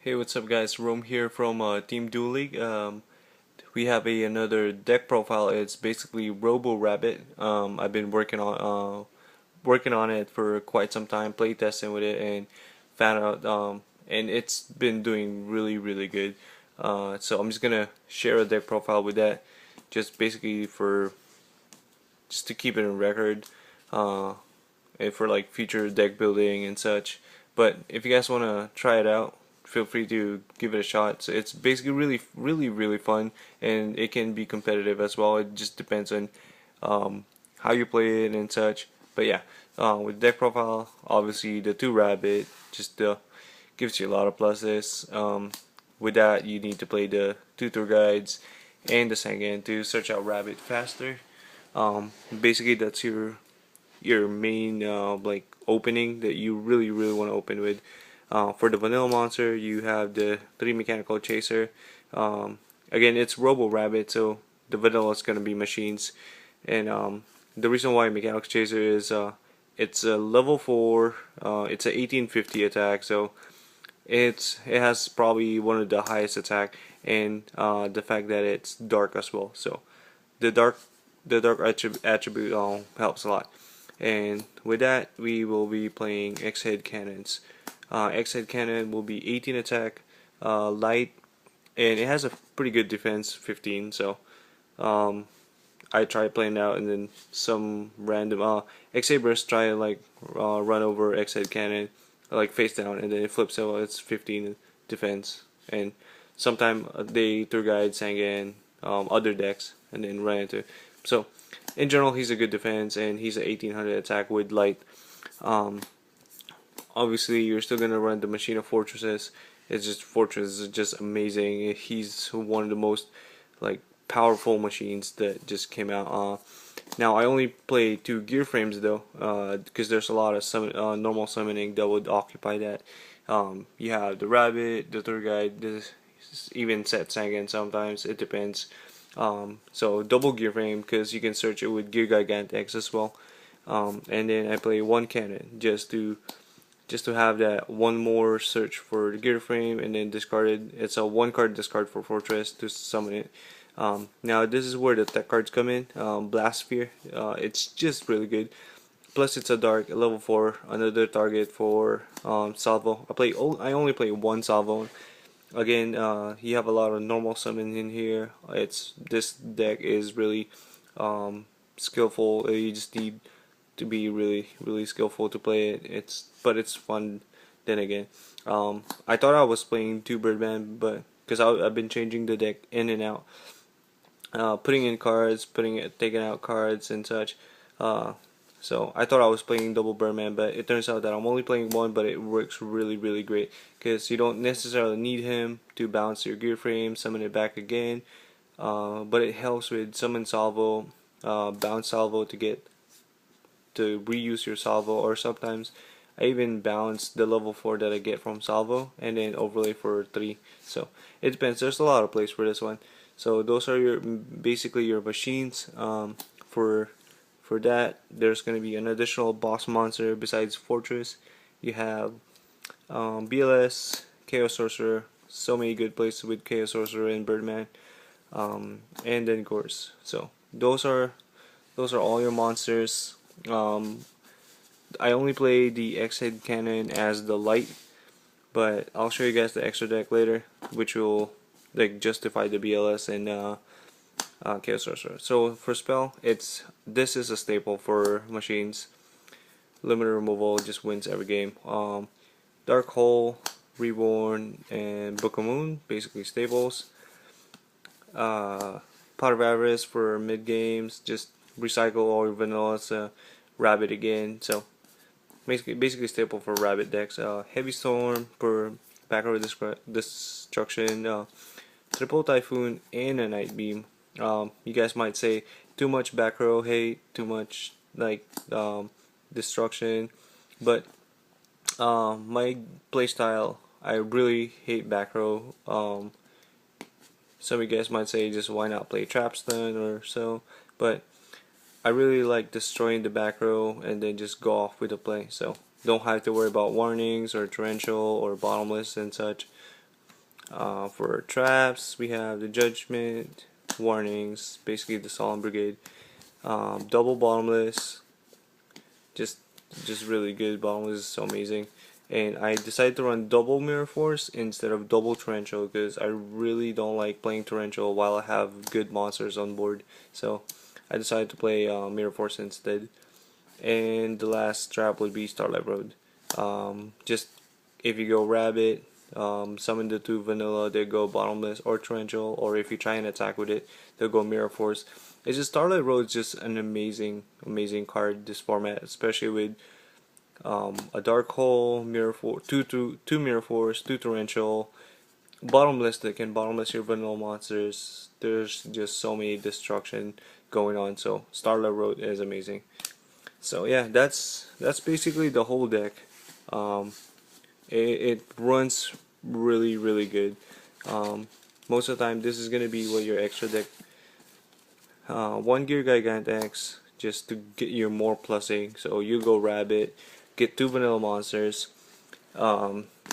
Hey, what's up, guys? Rome here from Team Duel League. We have another deck profile. It's basically Robo Rabbit. I've been working on it for quite some time, play testing with it, and found out and it's been doing really good. So I'm just gonna share a deck profile with that, just basically for just to keep it in record, uh, and for like future deck building and such. But if you guys wanna try it out, feel free to give it a shot. So it's basically really fun, and it can be competitive as well. It just depends on how you play it and such. But yeah, with deck profile, obviously the 2 rabbit just gives you a lot of pluses. With that, you need to play the 2 tour guides and the Sangan to search out rabbit faster. Basically, that's your main like opening that you really want to open with. For the vanilla monster, you have the 3 mechanical chaser. Again, it's Robo Rabbit, so the vanilla is gonna be machines, and the reason why mechanical chaser is it's a level 4. It's a 1850 attack, so it has probably one of the highest attack, and the fact that it's dark as well. So the dark attribute helps a lot. And with that, we will be playing X-Head Cannons. X-Head Cannon will be 18 attack, light, and it has a pretty good defense, 15. So um, I tried playing out, and then some random X-Sabers try to like run over X-Head Cannon, like face down, and then it flips out. It's 15 defense, and sometimes they tour guide Sangan other decks, and then run into. So in general, he's a good defense, and he's an 1800 attack with light. Um, Obviously, you're still gonna run the Machine of Fortresses. It's just Fortress is just amazing. He's one of the most like powerful machines that just came out. Now I only play 2 gear frames though, because there's a lot of normal summoning that would occupy that. You have the rabbit, the tour guide, even set Sangan sometimes. It depends. So double gear frame because you can search it with Gear Gigantex as well. And then I play 1 cannon just to have that one more search for the gear frame, and then discarded. It's a 1 card discard for Fortress to summon it. Now this is where the tech cards come in. Blast Sphere, it's just really good. Plus it's a dark, level 4, another target for Salvo. I only play 1 Salvo. Again, you have a lot of normal summon in here. This deck is really skillful. You just need to be really skillful to play it. But it's fun. Then again, I thought I was playing 2 Birdman, but because I've been changing the deck in and out, putting in cards, taking out cards and such. So I thought I was playing double Birdman, but it turns out that I'm only playing 1, but it works really great because you don't necessarily need him to bounce your gear frame, summon it back again. But it helps with summon salvo, bounce salvo to reuse your salvo, or sometimes I even bounce the level 4 that I get from salvo and then overlay for 3. So it depends. There's a lot of plays for this one. So those are basically your machines. For that, there's going to be an additional boss monster besides Fortress. You have BLS, Chaos Sorcerer. So many good plays with Chaos Sorcerer and Birdman, and then Gorse. So those are all your monsters. I only play the X-Head Cannon as the light, but I'll show you guys the extra deck later, which will like justify the BLS and Chaos Sorcerer. So for spell, this is a staple for machines. Limited removal just wins every game. Dark Hole, Reborn, and Book of Moon, basically staples. Pot of Avarice for mid games, just recycle all your vanillas. Rabbit again, so basically staple for rabbit decks. Heavy Storm for back row destruction, triple Typhoon, and a Night Beam. You guys might say too much back row hate, too much like destruction, but my playstyle, I really hate back row. Some of you guys might say just why not play Trapstun or so, but I really like destroying the back row and then just go off with the play. So don't have to worry about warnings or torrential or bottomless and such. For traps, we have the Judgment, Warnings, basically the Solemn Brigade, double Bottomless, just just really good. Bottomless is so amazing. And I decided to run double Mirror Force instead of double Torrential because I really don't like playing Torrential while I have good monsters on board. So I decided to play Mirror Force instead. And the last trap would be Starlight Road. Just if you go Rabbit, summon the two vanilla, they go Bottomless or Torrential, or if you try and attack with it, they'll go Mirror Force. It's just Starlight Road is just an amazing card this format, especially with a Dark Hole, two Mirror Force, two Torrential, Bottomless that can bottomless your vanilla monsters. There's just so many destruction going on, so Starlight Road is amazing. So yeah, that's basically the whole deck. Um, it runs really good. Most of the time, this is gonna be what your extra deck. One Gear Gigantex just to get you more plusing. So you go Rabbit, get two vanilla monsters,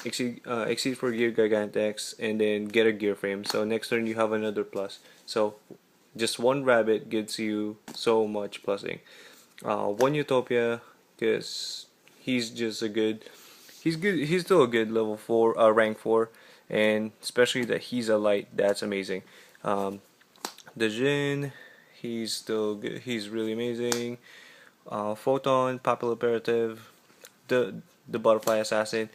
exceed for Gear Gigantex, and then get a gear frame. So next turn you have another plus. So just one Rabbit gives you so much plusing. One Utopia, because he's just a good. He's good. He's still a good level 4, rank 4, and especially that he's a light. That's amazing. The Jin, he's still good. He's really amazing. Photon, Papal Imperative, the Butterfly Assassin.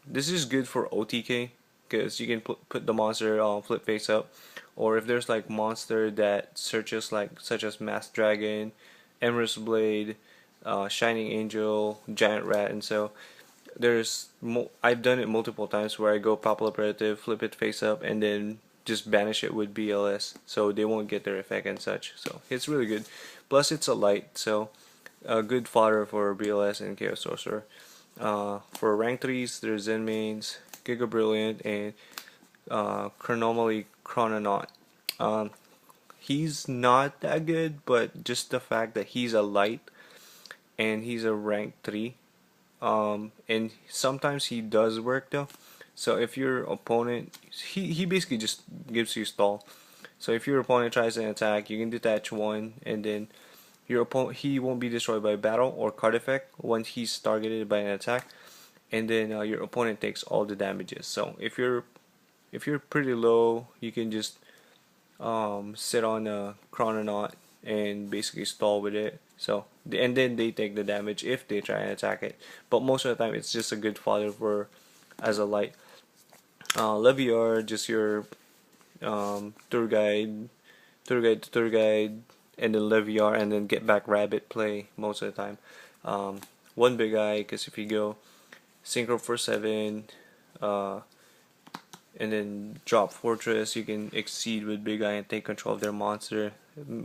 This is good for OTK because you can put the monster flip face up, or if there's like monster that searches like such as Masked Dragon, Emerald's Blade, Shining Angel, Giant Rat, and so I've done it multiple times where I go Papal Imperative, flip it face up, and then just banish it with BLS, so they won't get their effect and such. So it's really good. Plus it's a light, so a good fodder for BLS and Chaos Sorcerer. For rank 3s, there's Zen Mains, Giga Brilliant, and Chrononaut. He's not that good, but just the fact that he's a light and he's a rank 3, and sometimes he does work though. So if your opponent, he basically just gives you stall. So if your opponent tries an attack, you can detach one, and then your opponent, he won't be destroyed by battle or card effect once he's targeted by an attack, and then your opponent takes all the damages. So if you're pretty low, you can just sit on a Chrononaut and basically stall with it. So and then they take the damage if they try and attack it. But most of the time, it's just a good fodder for as a light. Leviar, just your tour guide, tour guide, and then Leviar, and then get back Rabbit play most of the time. One Big Eye, because if you go Synchro for 7, and then drop Fortress, you can exceed with Big Eye and take control of their monster.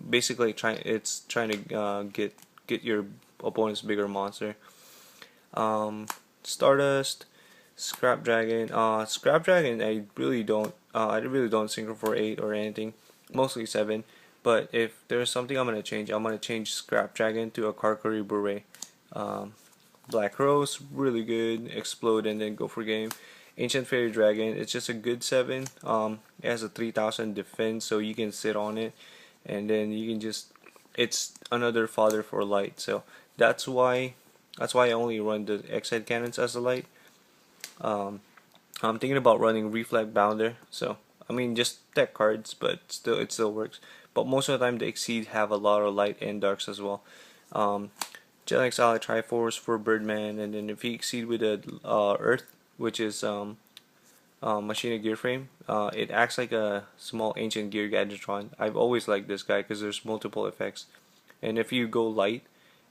Basically, it's trying to get your opponent's bigger monster. Stardust, Scrap Dragon. Scrap Dragon, I really don't synchro for 8 or anything. Mostly 7. But if there's something I'm gonna change Scrap Dragon to a Karkari Beret. Black Rose, really good. Explode and then go for game. Ancient Fairy Dragon, it's just a good 7. It has a 3000 defense, so you can sit on it, and then you can just, it's another fodder for light. So that's why I only run the X-Head cannons as a light. I'm thinking about running Reflect Bounder, so I mean just tech cards, but still it still works. But most of the time the Exceed have a lot of light and darks as well. Gen X Ally Triforce for Birdman, and then if you Exceed with a Earth, which is Machina Gear Frame, it acts like a small ancient gear Gadgetron. I've always liked this guy because there's multiple effects. And if you go light,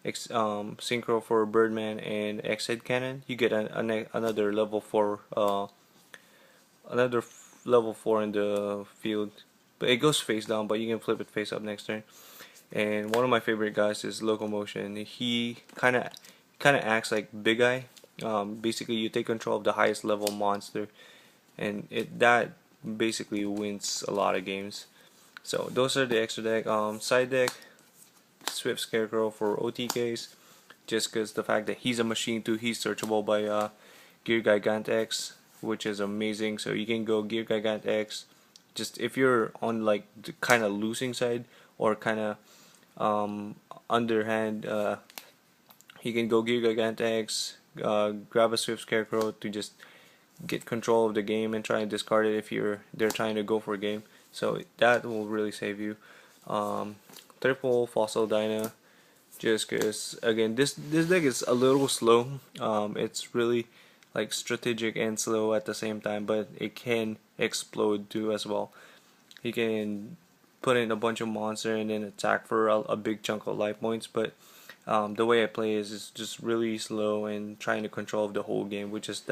synchro for Birdman and X-Head Cannon, you get another level 4 level 4 in the field. But it goes face down, but you can flip it face up next turn. And one of my favorite guys is Locomotion. He kinda acts like Big Eye. Basically you take control of the highest level monster, and that basically wins a lot of games. So those are the extra deck. Side deck, Swift Scarecrow for OTKs, just because the fact that he's a machine too, he's searchable by Gear Gigantex. which is amazing. So you can go Gear Gigant X. Just if you're on like the kind of losing side or kind of underhand, you can go Gear Gigant X, grab a Swift Scarecrow to just get control of the game and try and discard it if they're trying to go for a game. So that will really save you. Triple Fossil Dyna, just because again this deck is a little slow. It's really like strategic and slow at the same time, but it can explode too as well. You can put in a bunch of monster and then attack for a big chunk of life points, but the way I play is just really slow and trying to control the whole game, which is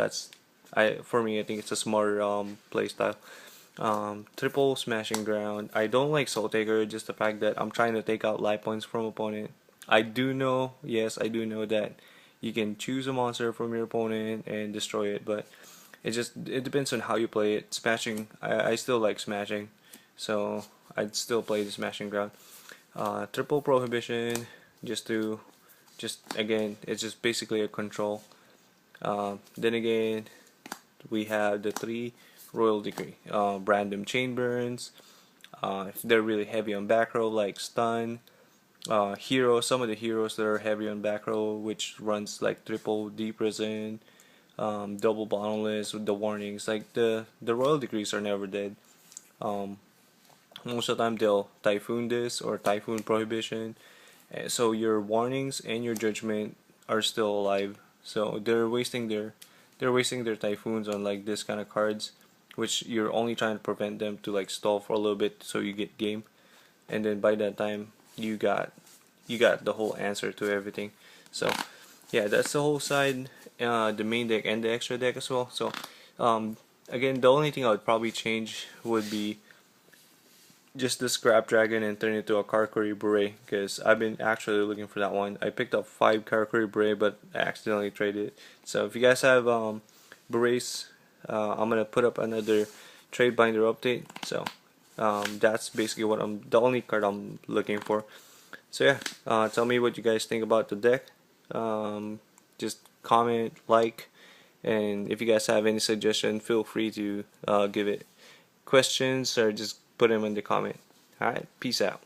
for me I think it's a smarter play style. Triple Smashing Ground. I don't like Soul Taker, just the fact that I'm trying to take out life points from opponent. I do know, yes, I do know that you can choose a monster from your opponent and destroy it, but it depends on how you play it. Smashing, I still like smashing, so I'd still play the Smashing Ground. Triple Prohibition, just again, it's just basically a control. Then again, we have the 3 Royal Decree. Random Chain Burns, if they're really heavy on back row, like Stun. Heroes, some of the heroes that are heavy on back row, which runs like triple Deep Prison, double Bottomless with the warnings. Like the Royal Decrees are never dead. Most of the time they'll Typhoon this or Typhoon Prohibition. So your warnings and your judgment are still alive. So they're wasting their typhoons on like this kind of cards, which you're only trying to prevent them to like stall for a little bit so you get game, and then by that time you got the whole answer to everything. So yeah, that's the whole side, the main deck and the extra deck as well. So again, the only thing I would probably change would be just the Scrap Dragon and turn it to a Karakuri Beret, because I've been actually looking for that one. I picked up 5 Karakuri Beret, but I accidentally traded it. So if you guys have berets, I'm gonna put up another trade binder update. So that's basically the only card I'm looking for. So yeah, tell me what you guys think about the deck. Just comment, like, and if you guys have any suggestion, feel free to give it questions or just put them in the comment. Alright, peace out.